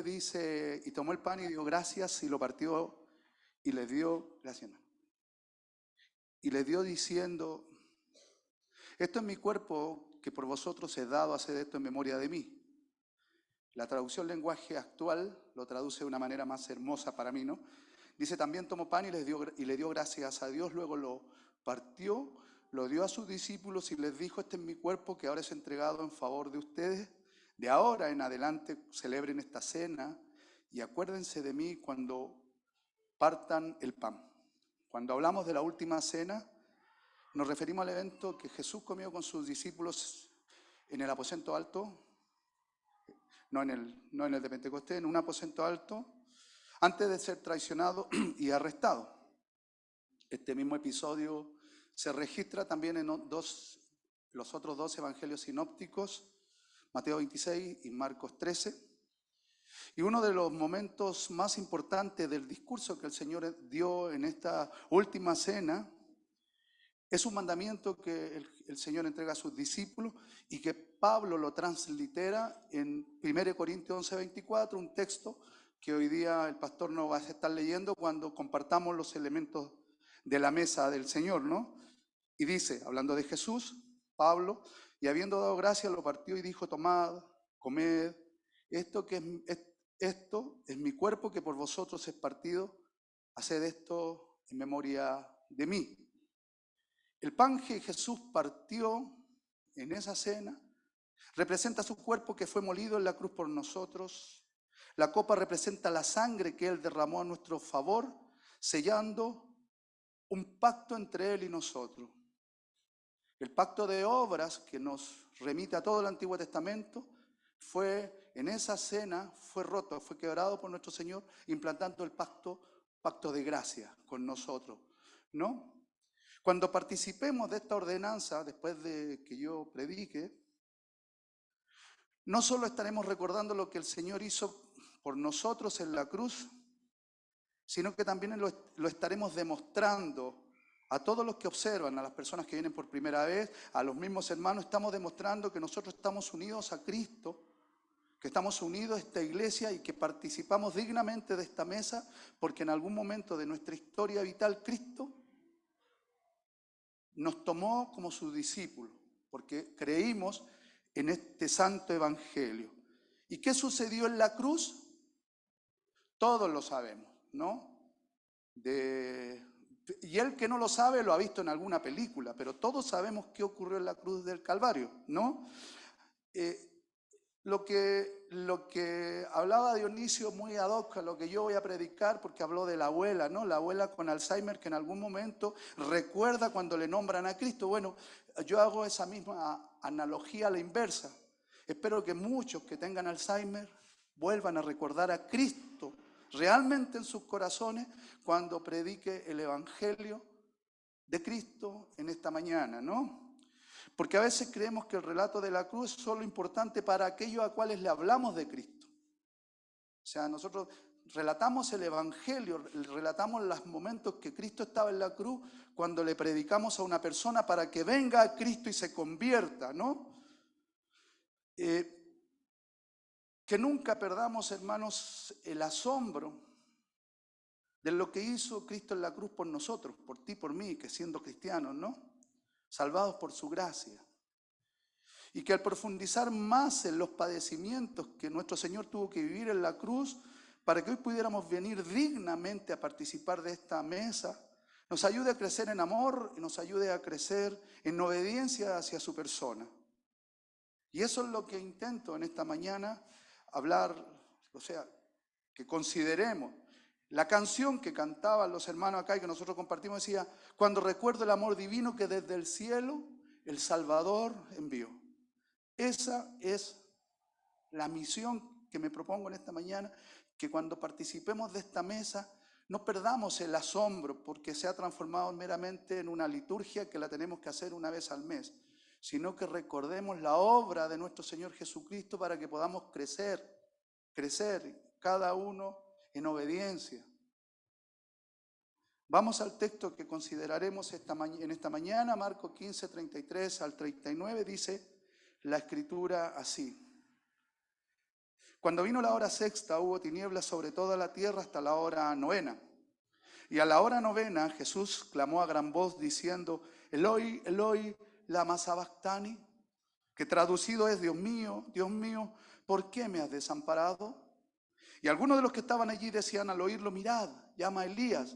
dice, y tomó el pan y dio gracias y lo partió y le dio, gracias, hermano, y le dio diciendo, esto es mi cuerpo que por vosotros he dado, haced esto en memoria de mí. La traducción lenguaje actual lo traduce de una manera más hermosa para mí, ¿no? Dice, también tomó pan y le dio gracias a Dios, luego lo partió, lo dio a sus discípulos y les dijo, este es mi cuerpo que ahora es entregado en favor de ustedes. De ahora en adelante celebren esta cena y acuérdense de mí cuando partan el pan. Cuando hablamos de la última cena, nos referimos al evento que Jesús comió con sus discípulos en el aposento alto, no en el de Pentecostés, en un aposento alto, antes de ser traicionado y arrestado. Este mismo episodio se registra también en los otros dos evangelios sinópticos, Mateo 26 y Marcos 13. Y uno de los momentos más importantes del discurso que el Señor dio en esta última cena es un mandamiento que el Señor entrega a sus discípulos y que Pablo lo translitera en 1 Corintios 11:24, un texto que hoy día el pastor nos va a estar leyendo cuando compartamos los elementos de la mesa del Señor, ¿no? Y dice, hablando de Jesús, Pablo, y habiendo dado gracias, lo partió y dijo, tomad, comed, esto es mi cuerpo que por vosotros es partido, haced esto en memoria de mí. El pan que Jesús partió en esa cena representa su cuerpo que fue molido en la cruz por nosotros. La copa representa la sangre que Él derramó a nuestro favor, sellando un pacto entre Él y nosotros. El pacto de obras que nos remite a todo el Antiguo Testamento en esa cena fue roto, fue quebrado por nuestro Señor, implantando el pacto de gracia con nosotros, ¿no? Cuando participemos de esta ordenanza, después de que yo predique, no solo estaremos recordando lo que el Señor hizo por nosotros en la cruz, sino que también lo estaremos demostrando a todos los que observan, a las personas que vienen por primera vez, a los mismos hermanos, estamos demostrando que nosotros estamos unidos a Cristo, que estamos unidos a esta iglesia y que participamos dignamente de esta mesa, porque en algún momento de nuestra historia vital Cristo nos tomó como sus discípulos, porque creímos en este santo evangelio. ¿Y qué sucedió en la cruz? Todos lo sabemos, ¿no? Y el que no lo sabe lo ha visto en alguna película, pero todos sabemos qué ocurrió en la cruz del Calvario, ¿no? Lo que hablaba Dionisio muy ad hoc a lo que yo voy a predicar, porque habló de la abuela, ¿no? La abuela con Alzheimer que en algún momento recuerda cuando le nombran a Cristo. Bueno, yo hago esa misma analogía a la inversa. Espero que muchos que tengan Alzheimer vuelvan a recordar a Cristo realmente en sus corazones cuando predique el Evangelio de Cristo en esta mañana, ¿no? Porque a veces creemos que el relato de la cruz es solo importante para aquellos a cuales le hablamos de Cristo. O sea, nosotros relatamos el Evangelio, relatamos los momentos que Cristo estaba en la cruz cuando le predicamos a una persona para que venga a Cristo y se convierta, ¿no? Que nunca perdamos, hermanos, el asombro de lo que hizo Cristo en la cruz por nosotros, por ti, por mí, que siendo cristianos, ¿no? Salvados por su gracia. Y que al profundizar más en los padecimientos que nuestro Señor tuvo que vivir en la cruz, para que hoy pudiéramos venir dignamente a participar de esta mesa, nos ayude a crecer en amor y nos ayude a crecer en obediencia hacia su persona. Y eso es lo que intento en esta mañana hablar, o sea, que consideremos. La canción que cantaban los hermanos acá y que nosotros compartimos decía, cuando recuerdo el amor divino que desde el cielo el Salvador envió. Esa es la misión que me propongo en esta mañana, que cuando participemos de esta mesa no perdamos el asombro porque se ha transformado meramente en una liturgia que la tenemos que hacer una vez al mes, sino que recordemos la obra de nuestro Señor Jesucristo para que podamos crecer cada uno en obediencia. Vamos al texto que consideraremos en esta mañana, Marcos 15, 33 al 39, dice la Escritura así. Cuando vino la hora sexta, hubo tinieblas sobre toda la tierra hasta la hora novena. Y a la hora novena, Jesús clamó a gran voz diciendo, Eloi, Eloi, lama sabactani, que traducido es, Dios mío, ¿por qué me has desamparado? Y algunos de los que estaban allí decían al oírlo, mirad, llama a Elías.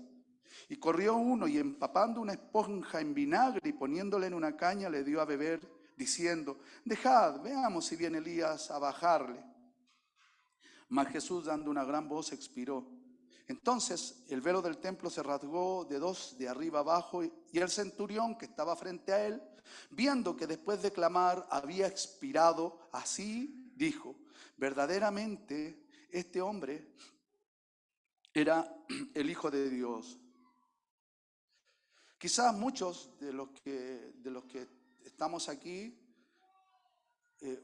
Y corrió uno y empapando una esponja en vinagre y poniéndole en una caña le dio a beber, diciendo, dejad, veamos si viene Elías a bajarle. Mas Jesús, dando una gran voz, expiró. Entonces el velo del templo se rasgó de dos, de arriba abajo, y el centurión que estaba frente a él, viendo que después de clamar había expirado, así dijo, verdaderamente este hombre era el Hijo de Dios. Quizás muchos de los que estamos aquí,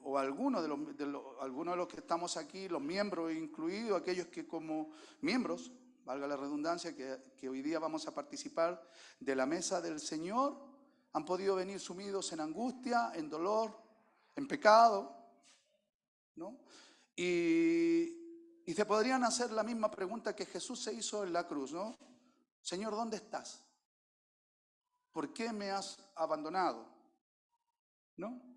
o algunos de los que estamos aquí, los miembros incluidos, aquellos que como miembros, valga la redundancia, que hoy día vamos a participar de la mesa del Señor, han podido venir sumidos en angustia, en dolor, en pecado, ¿no? Y se podrían hacer la misma pregunta que Jesús se hizo en la cruz, ¿no? Señor, ¿dónde estás? ¿Por qué me has abandonado? ¿No?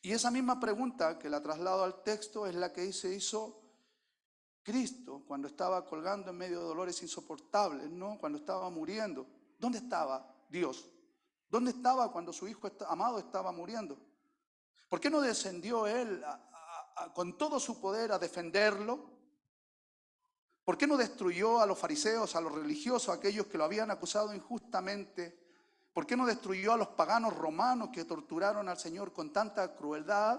Y esa misma pregunta que la traslado al texto es la que se hizo Cristo cuando estaba colgando en medio de dolores insoportables, ¿no? Cuando estaba muriendo. ¿Dónde estaba Dios? ¿Dónde estaba cuando su Hijo amado estaba muriendo? ¿Por qué no descendió Él con todo su poder a defenderlo? ¿Por qué no destruyó a los fariseos, a los religiosos, a aquellos que lo habían acusado injustamente? ¿Por qué no destruyó a los paganos romanos que torturaron al Señor con tanta crueldad?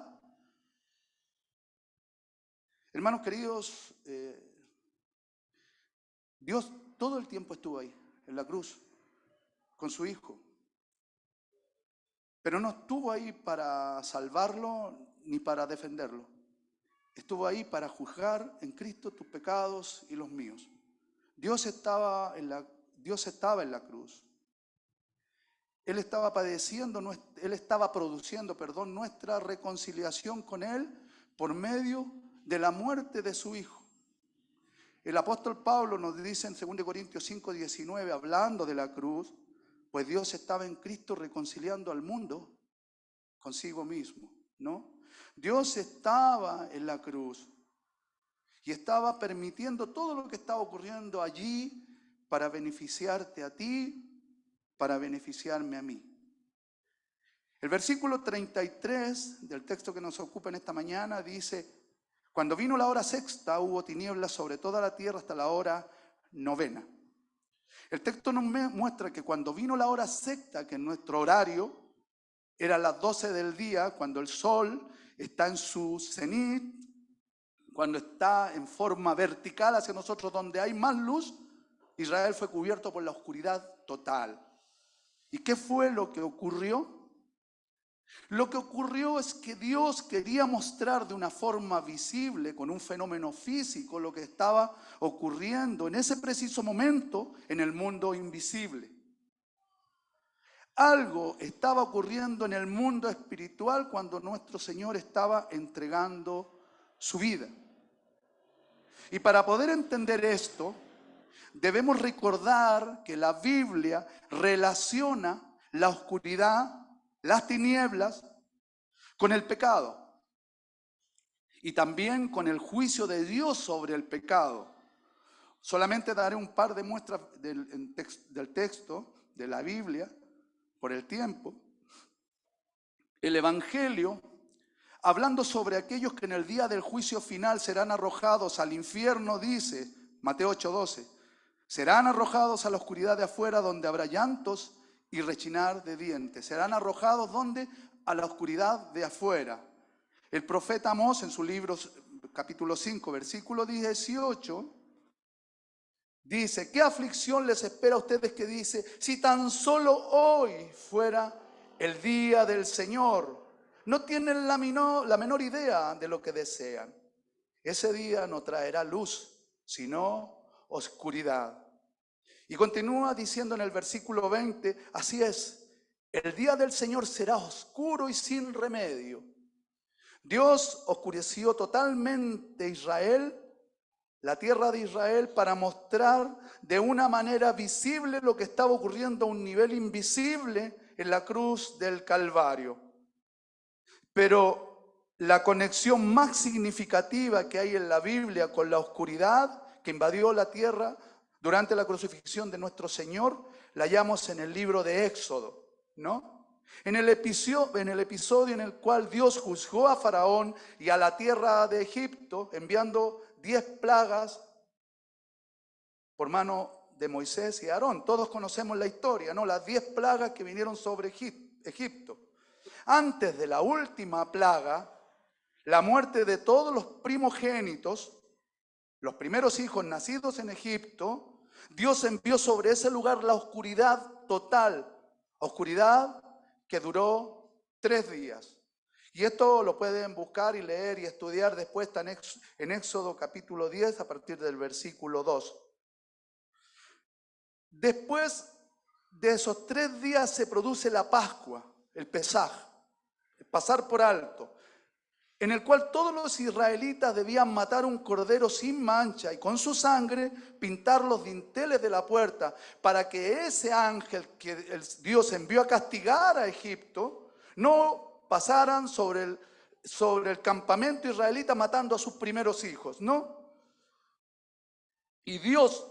Hermanos queridos, Dios todo el tiempo estuvo ahí, en la cruz, con su Hijo. Pero no estuvo ahí para salvarlo ni para defenderlo. Estuvo ahí para juzgar en Cristo tus pecados y los míos. Dios estaba en la cruz. Él estaba produciendo, nuestra reconciliación con Él por medio de la muerte de su Hijo. El apóstol Pablo nos dice en 2 Corintios 5:19, hablando de la cruz, pues Dios estaba en Cristo reconciliando al mundo consigo mismo, ¿no? Dios estaba en la cruz y estaba permitiendo todo lo que estaba ocurriendo allí para beneficiarte a ti, para beneficiarme a mí. El versículo 33 del texto que nos ocupa en esta mañana dice, cuando vino la hora sexta hubo tinieblas sobre toda la tierra hasta la hora novena. El texto nos muestra que cuando vino la hora sexta, que en nuestro horario era las 12 del día, cuando el sol está en su cenit, cuando está en forma vertical hacia nosotros donde hay más luz, Israel fue cubierto por la oscuridad total. ¿Y qué fue lo que ocurrió? Lo que ocurrió es que Dios quería mostrar de una forma visible, con un fenómeno físico, lo que estaba ocurriendo en ese preciso momento en el mundo invisible. Algo estaba ocurriendo en el mundo espiritual cuando nuestro Señor estaba entregando su vida. Y para poder entender esto, debemos recordar que la Biblia relaciona la oscuridad, las tinieblas, con el pecado y también con el juicio de Dios sobre el pecado. Solamente daré un par de muestras del texto de la Biblia por el tiempo. El Evangelio, hablando sobre aquellos que en el día del juicio final serán arrojados al infierno, dice Mateo 8:12, serán arrojados a la oscuridad de afuera donde habrá llantos y rechinar de dientes. Serán arrojados ¿dónde? A la oscuridad de afuera. El profeta Amós en su libro capítulo 5 versículo 18 dice, ¿qué aflicción les espera a ustedes? Que dice, si tan solo hoy fuera el día del Señor. No tienen la menor idea de lo que desean. Ese día no traerá luz, sino oscuridad. Y continúa diciendo en el versículo 20, así es, el día del Señor será oscuro y sin remedio. Dios oscureció totalmente Israel, la tierra de Israel, para mostrar de una manera visible lo que estaba ocurriendo a un nivel invisible en la cruz del Calvario. Pero la conexión más significativa que hay en la Biblia con la oscuridad que invadió la tierra durante la crucifixión de nuestro Señor, la hallamos en el libro de Éxodo, ¿no? En el episodio en el cual Dios juzgó a Faraón y a la tierra de Egipto, enviando 10 plagas por mano de Moisés y Aarón. Todos conocemos la historia, ¿no? Las 10 plagas que vinieron sobre Egipto. Antes de la última plaga, la muerte de todos los primogénitos, los primeros hijos nacidos en Egipto, Dios envió sobre ese lugar la oscuridad total, oscuridad que duró 3 días. Y esto lo pueden buscar y leer y estudiar después, está en Éxodo capítulo 10 a partir del versículo 2. Después de esos 3 días se produce la Pascua, el Pesaj, el pasar por alto, en el cual todos los israelitas debían matar un cordero sin mancha y con su sangre pintar los dinteles de la puerta para que ese ángel que Dios envió a castigar a Egipto no pasaran sobre el campamento israelita matando a sus primeros hijos, ¿no? Y Dios,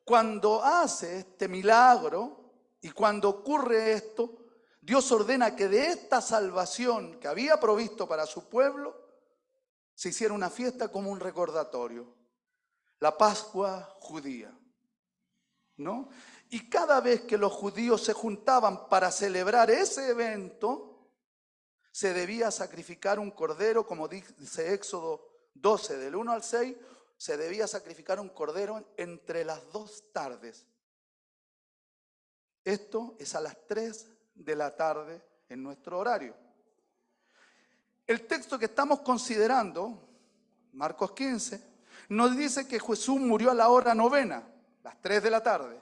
cuando hace este milagro y cuando ocurre esto, Dios ordena que de esta salvación que había provisto para su pueblo, se hiciera una fiesta como un recordatorio, la Pascua judía, ¿no? Y cada vez que los judíos se juntaban para celebrar ese evento, se debía sacrificar un cordero, como dice Éxodo 12, del 1 al 6, se debía sacrificar un cordero entre las 2 tardes. Esto es a las 3 de la tarde en nuestro horario. El texto que estamos considerando, Marcos 15, nos dice que Jesús murió a la hora novena, las 3 de la tarde.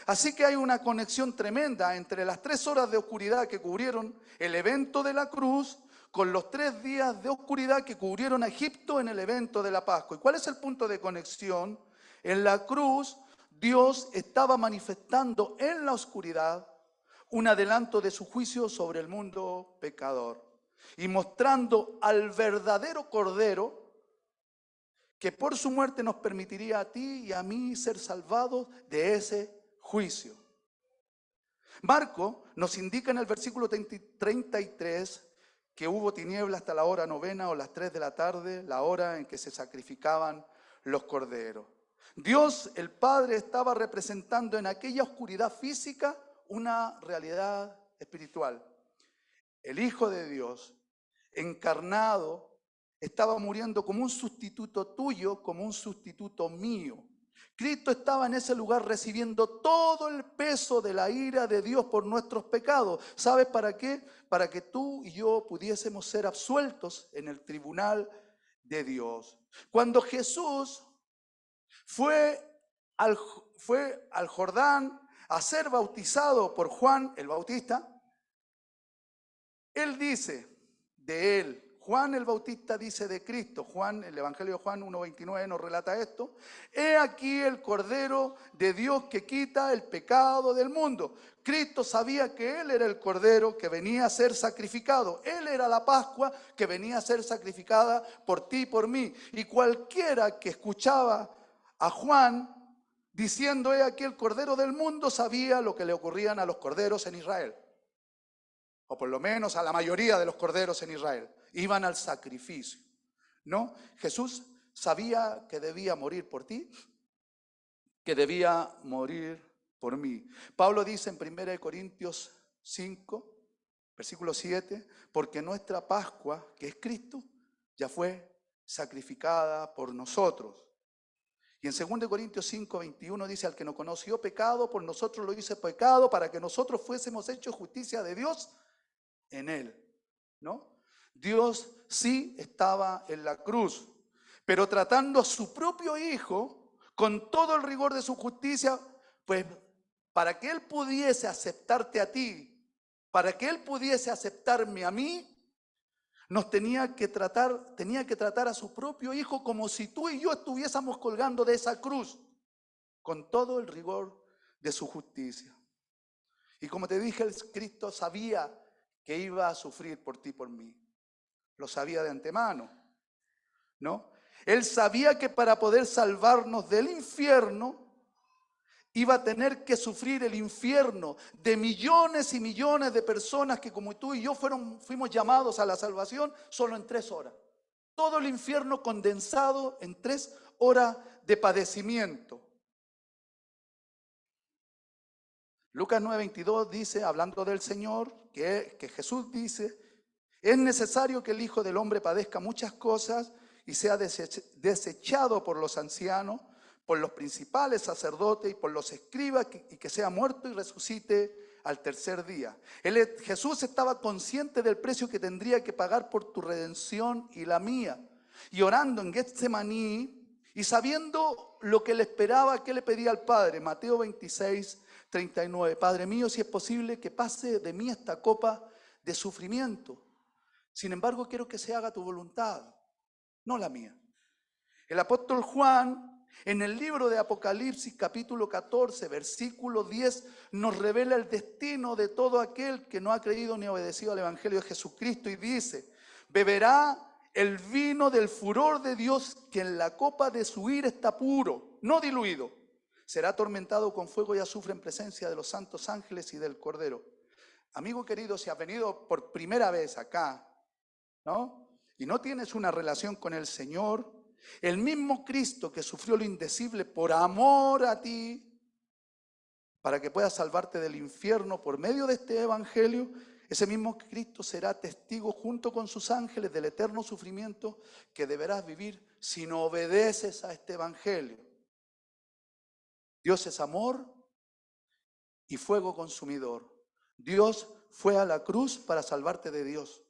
Así que hay una conexión tremenda entre las 3 horas de oscuridad que cubrieron el evento de la cruz con los 3 días de oscuridad que cubrieron a Egipto en el evento de la Pascua. ¿Y cuál es el punto de conexión? En la cruz, Dios estaba manifestando en la oscuridad un adelanto de su juicio sobre el mundo pecador y mostrando al verdadero Cordero que por su muerte nos permitiría a ti y a mí ser salvados de ese juicio. Marco nos indica en el versículo 33 que hubo tiniebla hasta la hora novena o las 3 de la tarde, la hora en que se sacrificaban los corderos. Dios, el Padre, estaba representando en aquella oscuridad física una realidad espiritual. El Hijo de Dios, encarnado, estaba muriendo como un sustituto tuyo, como un sustituto mío. Cristo estaba en ese lugar recibiendo todo el peso de la ira de Dios por nuestros pecados. ¿Sabes para qué? Para que tú y yo pudiésemos ser absueltos en el tribunal de Dios. Cuando Jesús fue al Jordán a ser bautizado por Juan el Bautista, él dice de él, Juan el Bautista dice de Cristo, Juan, el Evangelio de Juan 1:29 nos relata esto: he aquí el Cordero de Dios que quita el pecado del mundo. Cristo sabía que Él era el Cordero que venía a ser sacrificado. Él era la Pascua que venía a ser sacrificada por ti y por mí. Y cualquiera que escuchaba a Juan diciendo he aquí el Cordero del mundo, sabía lo que le ocurrían a los corderos en Israel. O por lo menos a la mayoría de los corderos en Israel, iban al sacrificio, ¿no? Jesús sabía que debía morir por ti, que debía morir por mí. Pablo dice en 1 Corintios 5, versículo 7, porque nuestra Pascua, que es Cristo, ya fue sacrificada por nosotros. Y en 2 Corintios 5, 21 dice, al que no conoció pecado, por nosotros lo hizo pecado, para que nosotros fuésemos hechos justicia de Dios en él, ¿no? Dios sí estaba en la cruz, pero tratando a su propio Hijo con todo el rigor de su justicia, pues para que Él pudiese aceptarte a ti, para que Él pudiese aceptarme a mí, tenía que tratar a su propio hijo como si tú y yo estuviésemos colgando de esa cruz, con todo el rigor de su justicia. Y como te dije, el Cristo sabía que iba a sufrir por ti y por mí. Lo sabía de antemano, ¿no? Él sabía que para poder salvarnos del infierno, iba a tener que sufrir el infierno de millones y millones de personas que como tú y yo fuimos llamados a la salvación solo en 3 horas. Todo el infierno condensado en 3 horas de padecimiento. Lucas 9:22 dice, hablando del Señor, que Jesús dice, es necesario que el Hijo del Hombre padezca muchas cosas y sea desechado por los ancianos, por los principales sacerdotes y por los escribas, y que sea muerto y resucite al tercer día. Jesús estaba consciente del precio que tendría que pagar por tu redención y la mía. Y orando en Getsemaní y sabiendo lo que le esperaba, ¿qué le pedía al Padre? Mateo 26:39. Padre mío, si es posible que pase de mí esta copa de sufrimiento. Sin embargo, quiero que se haga tu voluntad, no la mía. El apóstol Juan, en el libro de Apocalipsis, capítulo 14, versículo 10, nos revela el destino de todo aquel que no ha creído ni obedecido al Evangelio de Jesucristo y dice, beberá el vino del furor de Dios, que en la copa de su ira está puro, no diluido. Será atormentado con fuego y azufre en presencia de los santos ángeles y del Cordero. Amigo querido, si has venido por primera vez acá, ¿no? Y no tienes una relación con el Señor, el mismo Cristo que sufrió lo indecible por amor a ti, para que puedas salvarte del infierno por medio de este evangelio, ese mismo Cristo será testigo junto con sus ángeles del eterno sufrimiento que deberás vivir si no obedeces a este evangelio. Dios es amor y fuego consumidor. Dios fue a la cruz para salvarte de Dios.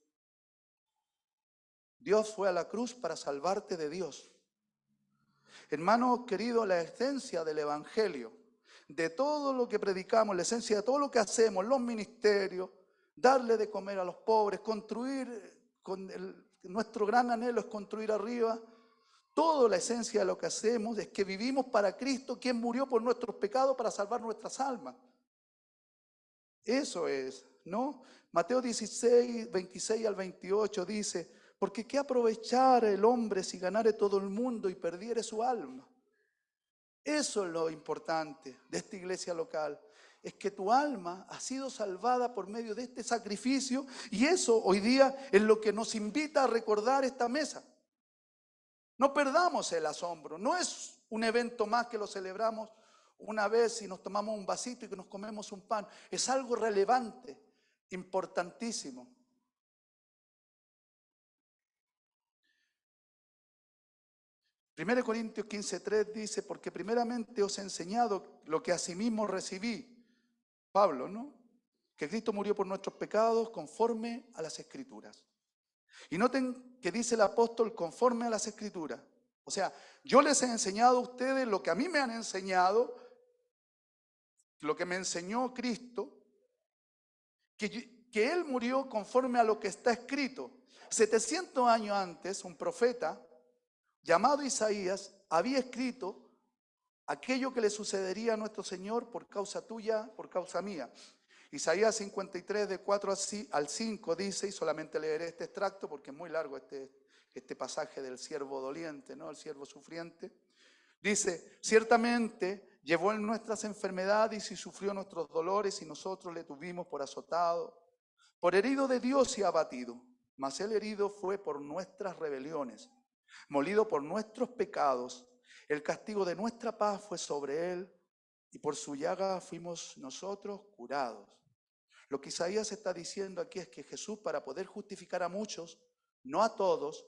Dios fue a la cruz para salvarte de Dios. Hermano querido, la esencia del evangelio, de todo lo que predicamos, la esencia de todo lo que hacemos, los ministerios, darle de comer a los pobres, construir, nuestro gran anhelo es construir arriba. Toda la esencia de lo que hacemos es que vivimos para Cristo, quien murió por nuestros pecados para salvar nuestras almas. Eso es, ¿no? Mateo 16, 26 al 28 dice, porque ¿qué aprovechara el hombre si ganare todo el mundo y perdiere su alma? Eso es lo importante de esta iglesia local, es que tu alma ha sido salvada por medio de este sacrificio y eso hoy día es lo que nos invita a recordar esta mesa. No perdamos el asombro, no es un evento más que lo celebramos una vez y nos tomamos un vasito y que nos comemos un pan, es algo relevante, importantísimo. Primero Corintios 15:3 dice, porque primeramente os he enseñado lo que asimismo recibí, Pablo, ¿no? Que Cristo murió por nuestros pecados conforme a las Escrituras. Y noten que dice el apóstol conforme a las Escrituras. O sea, yo les he enseñado a ustedes lo que a mí me han enseñado, lo que me enseñó Cristo, que Él murió conforme a lo que está escrito. 700 años antes, un profeta llamado Isaías había escrito aquello que le sucedería a nuestro Señor por causa tuya, por causa mía. Isaías 53, de 4 al 5 dice, y solamente leeré este extracto porque es muy largo este pasaje del siervo doliente, ¿no? El siervo sufriente. Dice, ciertamente llevó en nuestras enfermedades y sufrió nuestros dolores y nosotros le tuvimos por azotado, por herido de Dios y abatido. Mas el herido fue por nuestras rebeliones, molido por nuestros pecados. El castigo de nuestra paz fue sobre él y por su llaga fuimos nosotros curados. Lo que Isaías está diciendo aquí es que Jesús, para poder justificar a muchos, no a todos,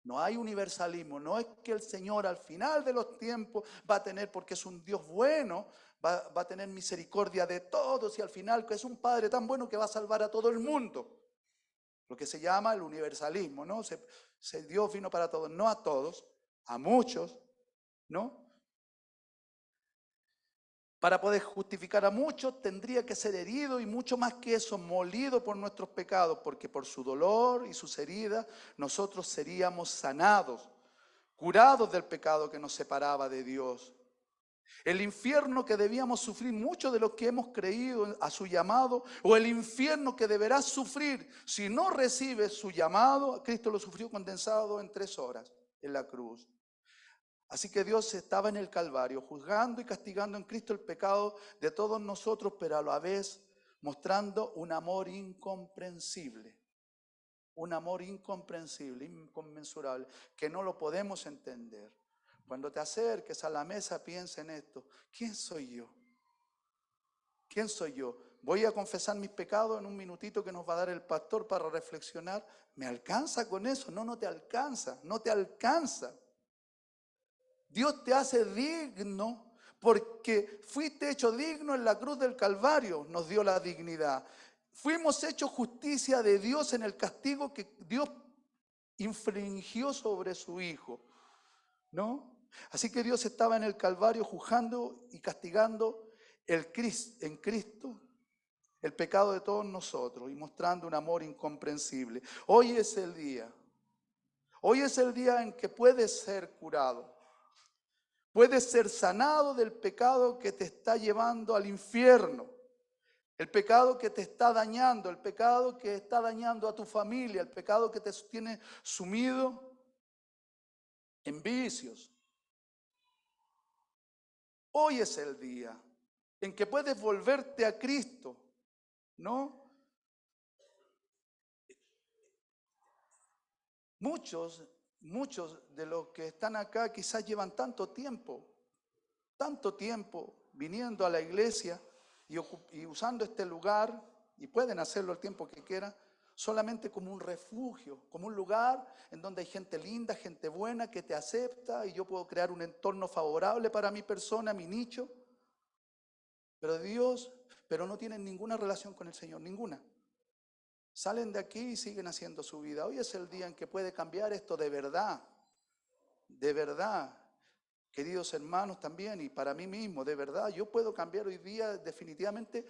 no hay universalismo, no es que el Señor al final de los tiempos va a tener, porque es un Dios bueno, va a tener misericordia de todos y al final que es un Padre tan bueno que va a salvar a todo el mundo. Lo que se llama el universalismo, ¿no? Dios vino para todos, no a todos, a muchos, ¿no? Para poder justificar a muchos tendría que ser herido y mucho más que eso, molido por nuestros pecados, porque por su dolor y sus heridas nosotros seríamos sanados, curados del pecado que nos separaba de Dios. El infierno que debíamos sufrir muchos de los que hemos creído a su llamado, o el infierno que deberás sufrir si no recibes su llamado, Cristo lo sufrió condensado en 3 horas en la cruz. Así que Dios estaba en el Calvario, juzgando y castigando en Cristo el pecado de todos nosotros, pero a la vez mostrando un amor incomprensible, inconmensurable, que no lo podemos entender. Cuando te acerques a la mesa, piensa en esto: ¿quién soy yo? ¿Quién soy yo? Voy a confesar mis pecados en un minutito que nos va a dar el pastor para reflexionar. ¿Me alcanza con eso? No, no te alcanza, no te alcanza. Dios te hace digno porque fuiste hecho digno en la cruz del Calvario, nos dio la dignidad. Fuimos hechos justicia de Dios en el castigo que Dios infringió sobre su Hijo, ¿no? Así que Dios estaba en el Calvario juzgando y castigando en Cristo el pecado de todos nosotros y mostrando un amor incomprensible. Hoy es el día en que puedes ser curado. Puedes ser sanado del pecado que te está llevando al infierno, el pecado que te está dañando, el pecado que está dañando a tu familia, el pecado que te tiene sumido en vicios. Hoy es el día en que puedes volverte a Cristo, ¿no? Muchos de los que están acá quizás llevan tanto tiempo viniendo a la iglesia y usando este lugar, y pueden hacerlo el tiempo que quieran, solamente como un refugio, como un lugar en donde hay gente linda, gente buena que te acepta y yo puedo crear un entorno favorable para mi persona, mi nicho. Pero no tienen ninguna relación con el Señor, ninguna. Salen de aquí y siguen haciendo su vida. Hoy es el día en que puede cambiar esto de verdad, queridos hermanos también, y para mí mismo, de verdad, yo puedo cambiar hoy día definitivamente,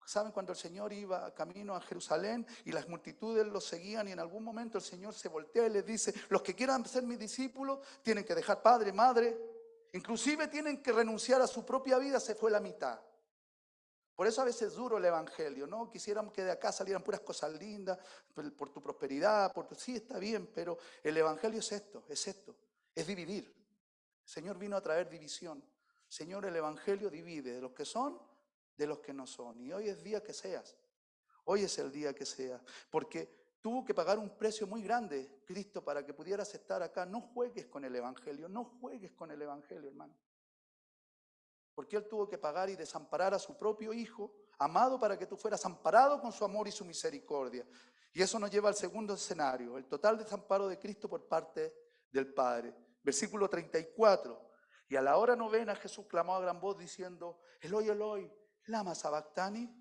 ¿saben cuando el Señor iba camino a Jerusalén y las multitudes lo seguían y en algún momento el Señor se voltea y les dice: los que quieran ser mis discípulos tienen que dejar padre, madre, inclusive tienen que renunciar a su propia vida? Se fue la mitad. Por eso a veces es duro el evangelio, ¿no? Quisiéramos que de acá salieran puras cosas lindas, por tu prosperidad, sí, está bien, pero el evangelio es esto, es dividir. El Señor vino a traer división. Señor, el evangelio divide de los que son, de los que no son. Y hoy es el día que seas. Hoy es el día que seas. Porque tuvo que pagar un precio muy grande Cristo para que pudieras estar acá. No juegues con el evangelio, hermano. Porque Él tuvo que pagar y desamparar a su propio Hijo, amado, para que tú fueras amparado con su amor y su misericordia. Y eso nos lleva al segundo escenario, el total desamparo de Cristo por parte del Padre. Versículo 34. Y a la hora novena Jesús clamó a gran voz diciendo: Eloi, Eloi, lama sabactani,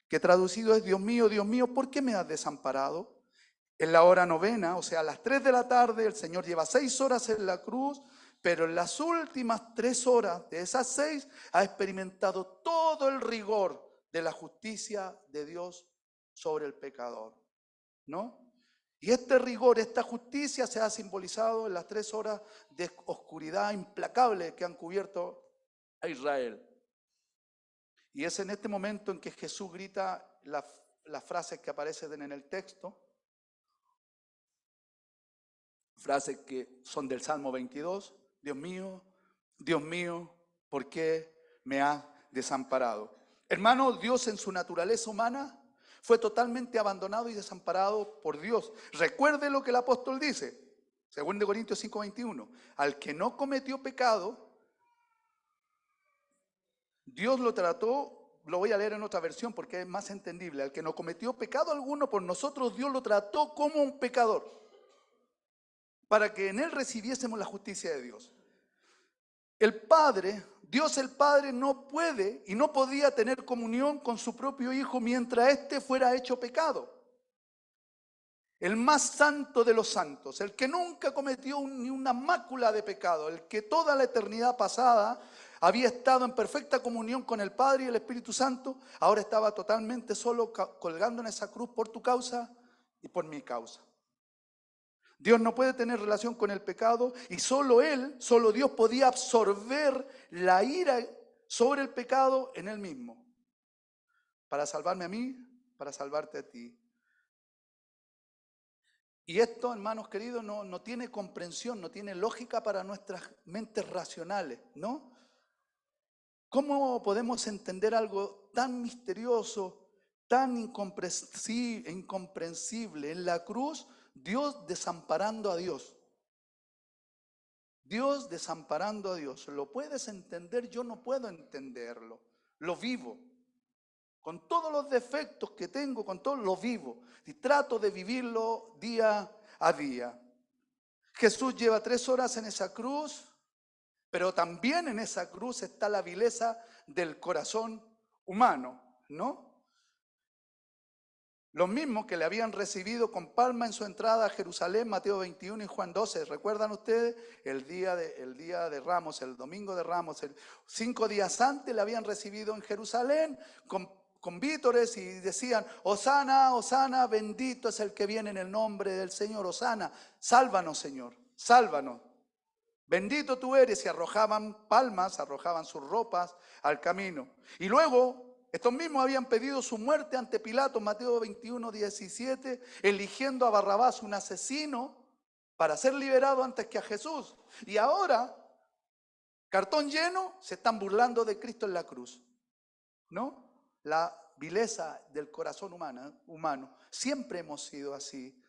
que traducido es: Dios mío, ¿por qué me has desamparado? En la hora novena, o sea, a las 3 de la tarde, el Señor lleva 6 horas en la cruz, pero en las últimas 3 horas de esas 6 ha experimentado todo el rigor de la justicia de Dios sobre el pecador, ¿no? Y este rigor, esta justicia se ha simbolizado en las 3 horas de oscuridad implacable que han cubierto a Israel. Y es en este momento en que Jesús grita las frases que aparecen en el texto, frases que son del Salmo 22. Dios mío, ¿por qué me has desamparado? Hermano, Dios en su naturaleza humana fue totalmente abandonado y desamparado por Dios. Recuerde lo que el apóstol dice, 2 Corintios 5:21. Al que no cometió pecado, Dios lo trató, lo voy a leer en otra versión porque es más entendible. Al que no cometió pecado alguno por nosotros, Dios lo trató como un pecador, para que en él recibiésemos la justicia de Dios. El Padre, Dios el Padre, no puede y no podía tener comunión con su propio Hijo mientras éste fuera hecho pecado. el más santo de los santos, el que nunca cometió ni una mácula de pecado, el que toda la eternidad pasada había estado en perfecta comunión con el Padre y el Espíritu Santo, ahora estaba totalmente solo colgando en esa cruz por tu causa y por mi causa. Dios no puede tener relación con el pecado y solo Él, solo Dios podía absorber la ira sobre el pecado en Él mismo, para salvarme a mí, para salvarte a ti. Y esto, hermanos queridos, no tiene comprensión, no tiene lógica para nuestras mentes racionales, ¿no? ¿Cómo podemos entender algo tan misterioso, tan incomprensible? En la cruz, Dios desamparando a Dios. Dios desamparando a Dios. ¿Lo puedes entender? Yo no puedo entenderlo. Lo vivo. Con todos los defectos que tengo, con todo lo vivo. Y trato de vivirlo día a día. Jesús lleva 3 horas en esa cruz, pero también en esa cruz está la vileza del corazón humano, ¿no? Los mismos que le habían recibido con palma en su entrada a Jerusalén, Mateo 21 y Juan 12. ¿Recuerdan ustedes? El día de Ramos, el domingo de Ramos, 5 días antes le habían recibido en Jerusalén con vítores y decían: Hosana, Hosana, bendito es el que viene en el nombre del Señor. Hosana, sálvanos, Señor, sálvanos. Bendito tú eres. Y arrojaban palmas, arrojaban sus ropas al camino. Y luego estos mismos habían pedido su muerte ante Pilato, Mateo 21, 17, eligiendo a Barrabás, un asesino, para ser liberado antes que a Jesús. Y ahora, cartón lleno, se están burlando de Cristo en la cruz, ¿no? La vileza del corazón humano. Siempre hemos sido así.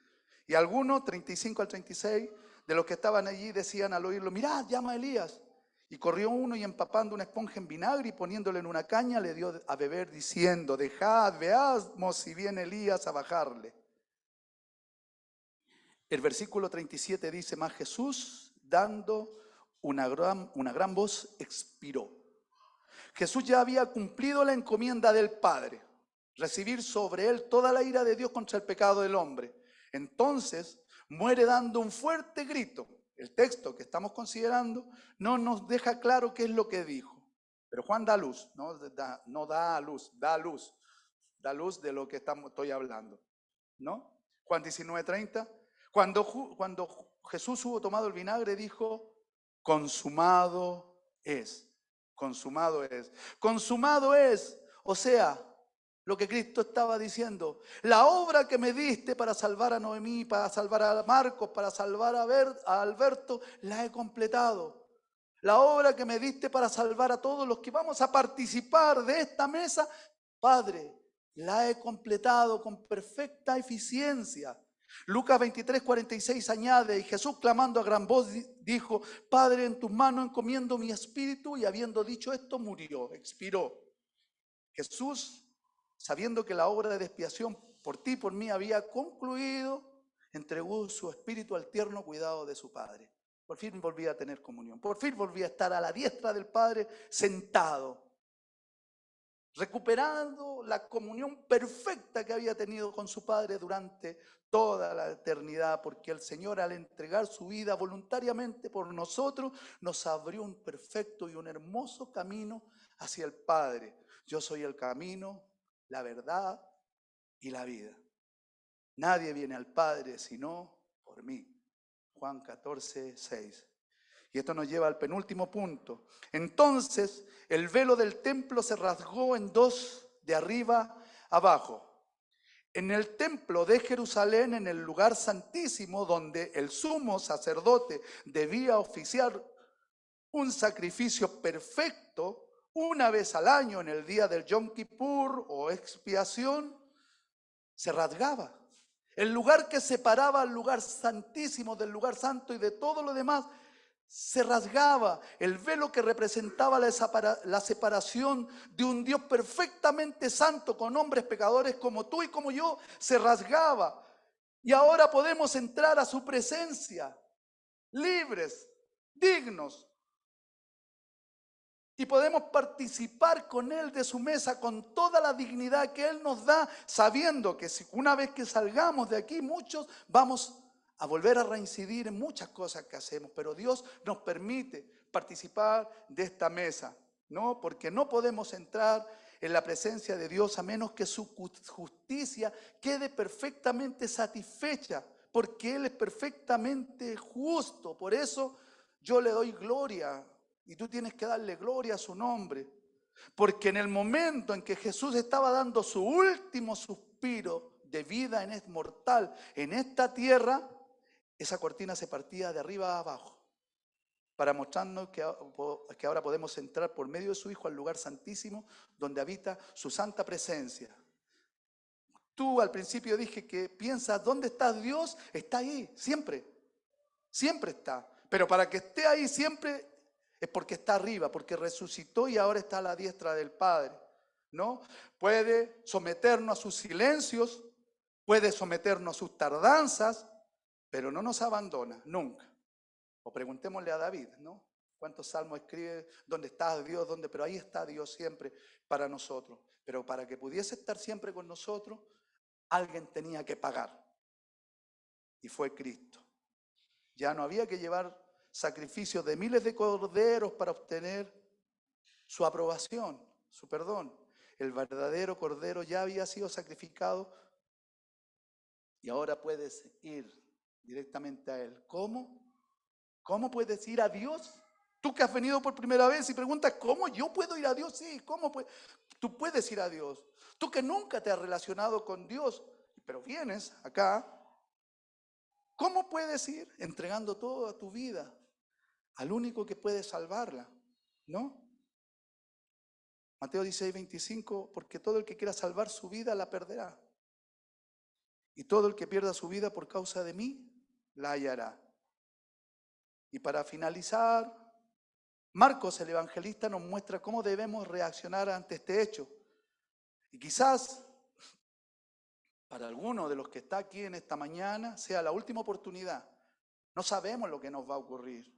Y algunos, 35 al 36, de los que estaban allí decían al oírlo: mirad, llama a Elías. Y corrió uno y, empapando una esponja en vinagre y poniéndole en una caña, le dio a beber, diciendo: dejad, veamos si viene Elías a bajarle. El versículo 37 dice: mas Jesús, dando una gran voz, expiró. Jesús ya había cumplido la encomienda del Padre, recibir sobre él toda la ira de Dios contra el pecado del hombre. Entonces muere dando un fuerte grito. El texto que estamos considerando no nos deja claro qué es lo que dijo, pero Juan da luz, da luz de lo que estoy hablando, ¿no? Juan 19:30, cuando Jesús hubo tomado el vinagre, dijo: consumado es, consumado es, consumado es. O sea, lo que Cristo estaba diciendo: la obra que me diste para salvar a Noemí, para salvar a Marcos, para salvar a Alberto, la he completado. La obra que me diste para salvar a todos los que vamos a participar de esta mesa, Padre, la he completado con perfecta eficiencia. Lucas 23:46 añade: y Jesús, clamando a gran voz, dijo: Padre, en tus manos encomiendo mi espíritu. Y habiendo dicho esto, murió, expiró. Jesús, sabiendo que la obra de expiación por ti y por mí había concluido, entregó su espíritu al tierno cuidado de su Padre. Por fin volvía a tener comunión. Por fin volvía a estar a la diestra del Padre, sentado, recuperando la comunión perfecta que había tenido con su Padre durante toda la eternidad, porque el Señor, al entregar su vida voluntariamente por nosotros, nos abrió un perfecto y un hermoso camino hacia el Padre. Yo soy el camino, la verdad y la vida. Nadie viene al Padre sino por mí. Juan 14:6. Y esto nos lleva al penúltimo punto. Entonces el velo del templo se rasgó en dos, de arriba abajo. En el templo de Jerusalén, en el lugar santísimo, donde el sumo sacerdote debía oficiar un sacrificio perfecto una vez al año, en el día del Yom Kippur o expiación, se rasgaba. El lugar que separaba al lugar santísimo del lugar santo y de todo lo demás se rasgaba. El velo que representaba la separación de un Dios perfectamente santo con hombres pecadores como tú y como yo, se rasgaba. Y ahora podemos entrar a su presencia, libres, dignos, Y podemos participar con Él de su mesa con toda la dignidad que Él nos da, sabiendo que si una vez que salgamos de aquí, muchos vamos a volver a reincidir en muchas cosas que hacemos. Pero Dios nos permite participar de esta mesa, ¿no? Porque no podemos entrar en la presencia de Dios a menos que su justicia quede perfectamente satisfecha, porque Él es perfectamente justo. Por eso yo le doy gloria. Y tú tienes que darle gloria a su nombre. Porque en el momento en que Jesús estaba dando su último suspiro de vida mortal en esta tierra, esa cortina se partía de arriba a abajo para mostrarnos que ahora podemos entrar por medio de su Hijo al lugar santísimo donde habita su santa presencia. Tú al principio dije que piensas, ¿dónde está Dios? Está ahí, siempre. Siempre está. Pero para que esté ahí siempre es porque está arriba, porque resucitó y ahora está a la diestra del Padre, ¿no? Puede someternos a sus silencios, puede someternos a sus tardanzas, pero no nos abandona, nunca. O preguntémosle a David, ¿no? ¿Cuántos salmos escribe? ¿Dónde está Dios? ¿Dónde? Pero ahí está Dios siempre para nosotros. Pero para que pudiese estar siempre con nosotros, alguien tenía que pagar. Y fue Cristo. Ya no había que llevar sacrificios de miles de corderos para obtener su aprobación, su perdón. El verdadero cordero ya había sido sacrificado y ahora puedes ir directamente a Él. ¿Cómo? ¿Cómo puedes ir a Dios? Tú que has venido por primera vez y preguntas, ¿cómo yo puedo ir a Dios? Sí, ¿cómo tú puedes ir a Dios? Tú que nunca te has relacionado con Dios, pero vienes acá, ¿cómo puedes ir? Entregando toda tu vida al único que puede salvarla, ¿no? Mateo 16:25, porque todo el que quiera salvar su vida la perderá. Y todo el que pierda su vida por causa de mí, la hallará. Y para finalizar, Marcos, el evangelista, nos muestra cómo debemos reaccionar ante este hecho. Y quizás para alguno de los que está aquí en esta mañana sea la última oportunidad. No sabemos lo que nos va a ocurrir.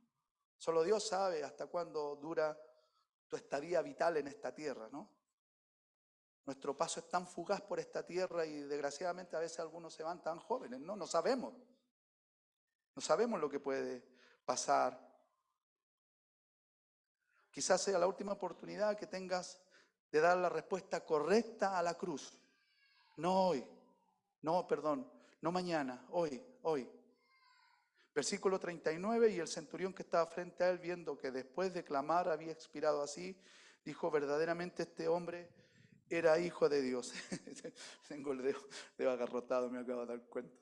Solo Dios sabe hasta cuándo dura tu estadía vital en esta tierra, ¿no? Nuestro paso es tan fugaz por esta tierra y desgraciadamente a veces algunos se van tan jóvenes, ¿no? No sabemos. No sabemos lo que puede pasar. Quizás sea la última oportunidad que tengas de dar la respuesta correcta a la cruz. No hoy, no mañana, hoy. Versículo 39, y el centurión que estaba frente a él, viendo que después de clamar había expirado así, dijo, verdaderamente este hombre era hijo de Dios. Tengo el dedo agarrotado, me acabo de dar cuenta.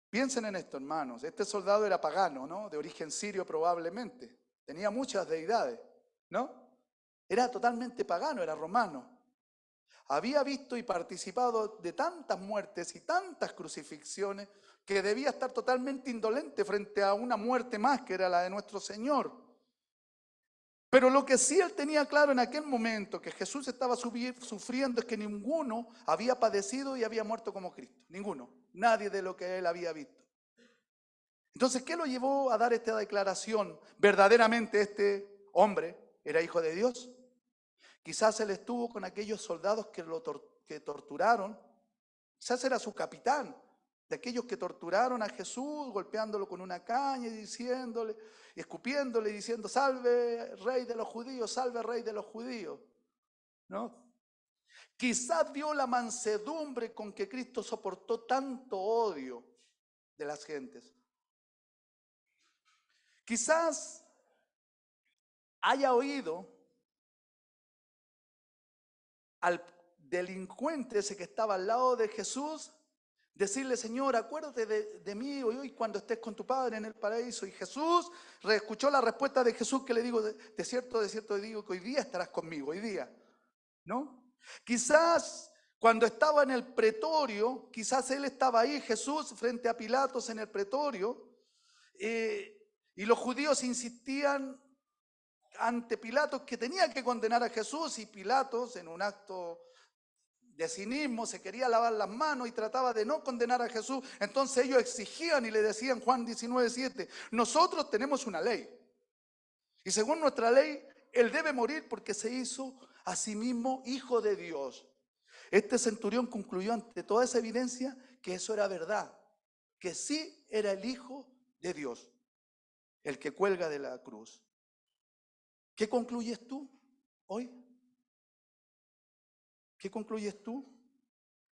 Piensen en esto, hermanos. Este soldado era pagano, ¿no? De origen sirio probablemente. Tenía muchas deidades, ¿no? Era totalmente pagano, era romano. Había visto y participado de tantas muertes y tantas crucifixiones que debía estar totalmente indolente frente a una muerte más que era la de nuestro Señor. Pero lo que sí él tenía claro en aquel momento que Jesús estaba sufriendo es que ninguno había padecido y había muerto como Cristo. Ninguno. Nadie de lo que él había visto. Entonces, ¿qué lo llevó a dar esta declaración? ¿Verdaderamente este hombre era hijo de Dios? Quizás él estuvo con aquellos soldados que torturaron. Quizás era su capitán, de aquellos que torturaron a Jesús, golpeándolo con una caña y diciéndole, escupiéndole y diciendo, salve rey de los judíos, salve rey de los judíos, ¿no? Quizás vio la mansedumbre con que Cristo soportó tanto odio de las gentes. Quizás haya oído al delincuente ese que estaba al lado de Jesús decirle, Señor, acuérdate de mí hoy cuando estés con tu Padre en el paraíso. Y Jesús escuchó la respuesta de Jesús que le digo, de cierto digo que hoy día estarás conmigo, hoy día, ¿no? Quizás cuando estaba en el pretorio, quizás él estaba ahí, Jesús, frente a Pilatos en el pretorio, y los judíos insistían ante Pilatos que tenía que condenar a Jesús, y Pilatos, en un acto de cinismo, se quería lavar las manos y trataba de no condenar a Jesús. Entonces ellos exigían y le decían, Juan 19:7, nosotros tenemos una ley Y según nuestra ley, Él debe morir porque se hizo a sí mismo hijo de Dios. Este centurión concluyó ante toda esa evidencia que eso era verdad, que sí era el Hijo de Dios, el que cuelga de la cruz. ¿Qué concluyes tú hoy? ¿Qué concluyes tú?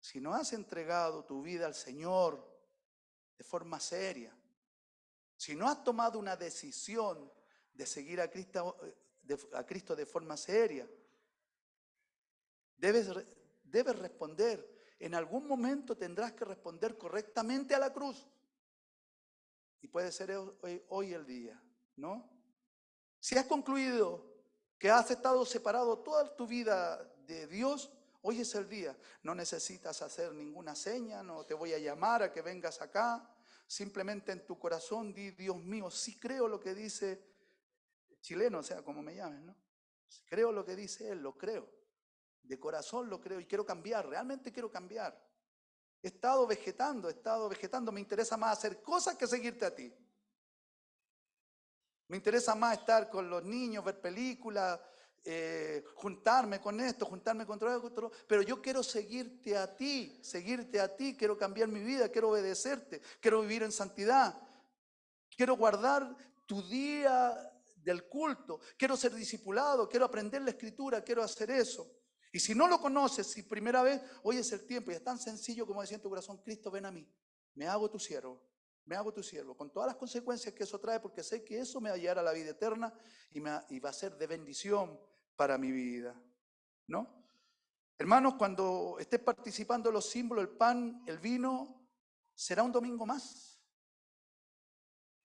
Si no has entregado tu vida al Señor de forma seria, si no has tomado una decisión de seguir a Cristo de forma seria, debes responder. En algún momento tendrás que responder correctamente a la cruz. Y puede ser hoy el día, ¿no? Si has concluido que has estado separado toda tu vida de Dios, hoy es el día. No necesitas hacer ninguna seña, no te voy a llamar a que vengas acá. Simplemente en tu corazón di: Dios mío, sí creo lo que dice chileno, o sea, como me llames, ¿no? Creo lo que dice él, lo creo. De corazón lo creo y quiero cambiar, realmente quiero cambiar. He estado vegetando, me interesa más hacer cosas que seguirte a ti. Me interesa más estar con los niños, ver películas, juntarme con esto, juntarme con otro, pero yo quiero seguirte a ti, quiero cambiar mi vida, quiero obedecerte, quiero vivir en santidad, quiero guardar tu día del culto, quiero ser discipulado, quiero aprender la escritura, quiero hacer eso. Y si no lo conoces, si primera vez, hoy es el tiempo y es tan sencillo como decir en tu corazón: Cristo, ven a mí, me hago tu siervo, con todas las consecuencias que eso trae, porque sé que eso me va a llevar a la vida eterna y va a ser de bendición para mi vida, ¿no? Hermanos, cuando estés participando de los símbolos, el pan, el vino, será un domingo más.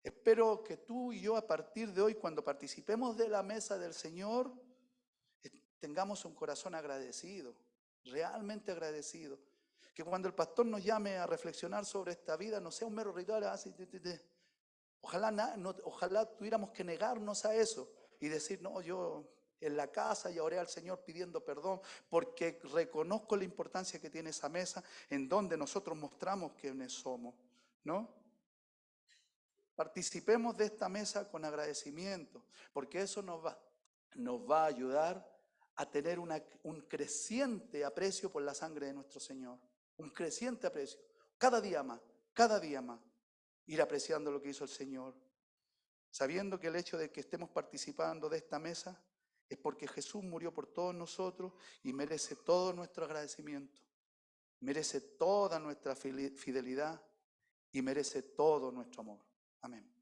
Espero que tú y yo, a partir de hoy, cuando participemos de la mesa del Señor, tengamos un corazón agradecido, realmente agradecido. Que cuando el pastor nos llame a reflexionar sobre esta vida, no sea un mero ritual. Ojalá tuviéramos que negarnos a eso y decir: no, yo en la casa ya oré al Señor pidiendo perdón, porque reconozco la importancia que tiene esa mesa en donde nosotros mostramos quiénes somos, ¿no? Participemos de esta mesa con agradecimiento, porque eso nos va a ayudar a tener un creciente aprecio por la sangre de nuestro Señor. Un creciente aprecio. Cada día más. Ir apreciando lo que hizo el Señor. Sabiendo que el hecho de que estemos participando de esta mesa es porque Jesús murió por todos nosotros y merece todo nuestro agradecimiento. Merece toda nuestra fidelidad y merece todo nuestro amor. Amén.